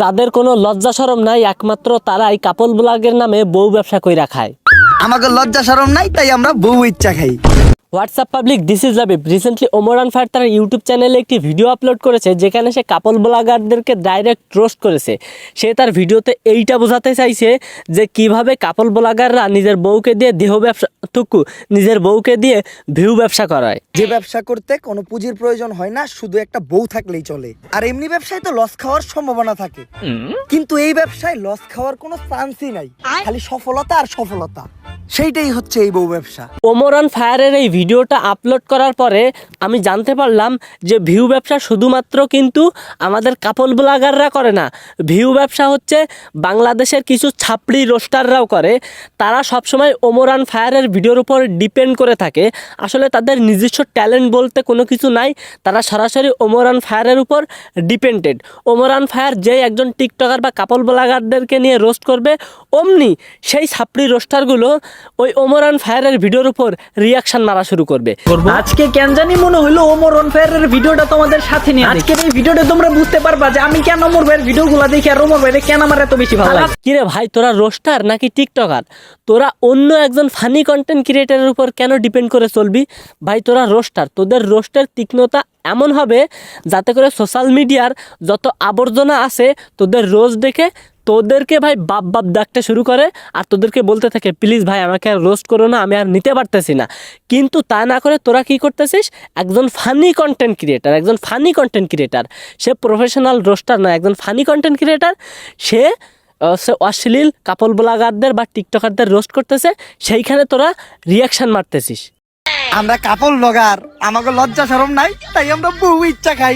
যাদের কোনো লজ্জা শরম নাই একমাত্র তারাই কাপল ব্লগের নামে বউ ব্যবসা কইরা খায়। আমাকে লজ্জা শরম নাই তাই আমরা বউ ইচ্ছা খাই। WhatsApp public, this is Labib. Recently Omran fire তার ইউটিউব চ্যানেলে একটি ভিডিও আপলোড করেছে যেখানে সে কাপল ব্লগারদেরকে ডাইরেক্ট রোস্ট করেছে। সে তার ভিডিওতে এইটা বোঝাতে চাইছে যে কিভাবে কাপল ব্লগাররা নিজের বউকে দিয়ে দেহ ব্যবসা নিজের বউকে দিয়ে ভিউ ব্যবসা করায়। যে ব্যবসা করতে কোনো পুঁজির প্রয়োজন হয় না, শুধু একটা বউ থাকলেই চলে। আর এমনি ব্যবসায় তো লস খাওয়ার সম্ভাবনা থাকে, কিন্তু এই ব্যবসায় লস খাওয়ার কোনো চান্সই নাই, খালি সফলতা আর সফলতা। সেইটাই হচ্ছে এই বউ ব্যবসা। ওমরান ফায়ারের এই ভিডিওটা আপলোড করার পরে আমি জানতে পারলাম যে ভিউ ব্যবসা শুধুমাত্র কিন্তু আমাদের কাপল ব্লগাররা করে না, ভিউ ব্যবসা হচ্ছে বাংলাদেশের কিছু ছাপড়ি রোস্টাররাও করে। তারা সবসময় ওমরান ফায়ারের ভিডিওর উপর ডিপেন্ড করে থাকে। আসলে তাদের নিজস্ব ট্যালেন্ট বলতে কোনো কিছু নাই, তারা সরাসরি ওমরান ফায়ারের উপর ডিপেন্ডেড। ওমরান ফায়ার যে একজন টিকটকার বা কাপল ব্লগারদেরকে নিয়ে রোস্ট করবে, অমনি সেই ছাপড়ি রোস্টারগুলো ওই ওমরান ফায়ারের ভিডিওর উপর রিয়াকশন মারা শুরু করবে। আজকে কেন জানি মনে হইলো ওমরান ফায়ারের ভিডিওটা তোমাদের সাথে নিয়ে আজকের এই ভিডিওটা তোমরা বুঝতে পারবা যে আমি কেন ওমর ভাইয়ের ভিডিওগুলো দেখি আর ওমর ভাইয়ের কেন আমার এত বেশি ভালো লাগে। কিরে ভাই, তোরা রোস্টার নাকি টিকটকার? তোরা অন্য একজন ফানি কন্টেন্ট ক্রিয়েটারের উপর কেন ডিপেন্ড করে চলবি? ভাই তোরা রোস্টার, তোদের রোস্টের তীক্ষ্ণতা এমন হবে যাতে করে সোশ্যাল মিডিয়ার যত আবর্জনা আছে তোদের রোজ দেখে তোদেরকে ভাই বাপ বাপ ডাকতে শুরু করে আর তোদেরকে বলতে থাকে প্লিজ ভাই আমাকে আর রোস্ট করো না, আমি আর নিতে পারতেছি না। কিন্তু তা না করে তোরা কি করতেছিস? একজন ফানি কন্টেন্ট ক্রিয়েটার, সে প্রফেশনাল রোস্টার নয়, একজন ফানি কন্টেন্ট ক্রিয়েটার। সে অশ্লীল কাপল ব্লগারদের বা টিকটকারদের রোস্ট করতেছে, সেইখানে তোরা রিয়াকশন মারতেছিস। আমরা কাপল ব্লগার, আমাকে লজ্জা শরম নাই তাই আমরা বউ ইচ্ছা খাই।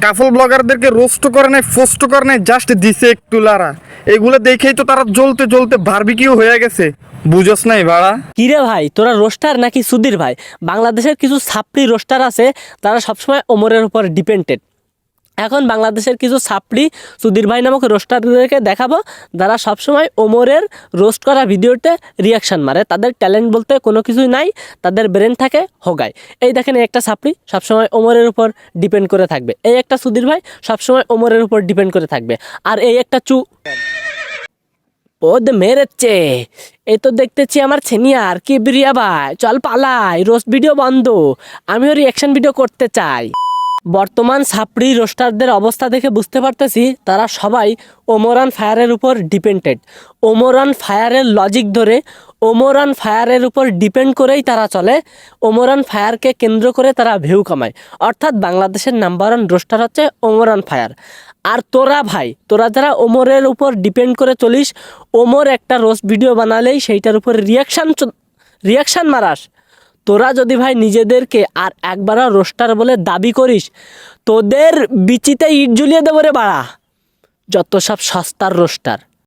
কাপল ব্লগারদেরকে রোস্ট করে নাই, ফোস্ট করে নাই, জাস্ট দিছে একটু লারা। এগুলো দেখেই তো তারা জ্বলতে জ্বলতে বারবিকিউ হয়ে গেছে, বুঝোস নাই ভাড়া? কিরে ভাই, তোরা রোস্টার নাকি সুধীর ভাই? বাংলাদেশের কিছু ছাপড়ি রোস্টার আছে, তারা সবসময় ওমরের উপর ডিপেন্ডেড। এখন বাংলাদেশের কিছু ছাপড়ি সুধীর ভাই নামক রোস্টারদেরকে দেখাবো, যারা সবসময় ওমরের রোস্ট করা ভিডিওতে রিয়াকশান মারে। তাদের ট্যালেন্ট বলতে কোনো কিছুই নাই, তাদের ব্রেন থাকে হোগায়। এই দেখেন, এই একটা ছাপড়ি সবসময় ওমরের উপর ডিপেন্ড করে থাকবে, এই একটা সুধীর ভাই সবসময় ওমরের উপর ডিপেন্ড করে থাকবে, আর এই একটা ওদ মেরেছে। এই তো দেখতেছি আমার সিনিয়র কি বিরিয়া ভাই, চল পালাই, রোস্ট ভিডিও বন্ধ, আমিও রিয়াকশন ভিডিও করতে চাই। বর্তমান ছাপড়ি রোস্টারদের অবস্থা দেখে বুঝতে পারতেছি তারা সবাই ওমরান ফায়ারের উপর ডিপেন্ডেড। ওমরান ফায়ারের লজিক ধরে ওমরান ফায়ারের উপর ডিপেন্ড করেই তারা চলে, ওমরান ফায়ারকে কেন্দ্র করে তারা ভিউ কামায়। অর্থাৎ বাংলাদেশের নাম্বার 1 রোস্টার হচ্ছে ওমরান ফায়ার। আর তোরা ভাই, তোরা যারা ওমরের উপর ডিপেন্ড করে চলিস, ওমর একটা রোস্ট ভিডিও বানালেই সেইটার উপর রিয়াকশান মারাস। তোরা যদি ভাই নিজেদেরকে আর একবারও রোস্টার বলে দাবি করিস, তোদের বিচিতে ইট ঝুলিয়ে দেবো রে বাড়া, যত সব সস্তার রোস্টার।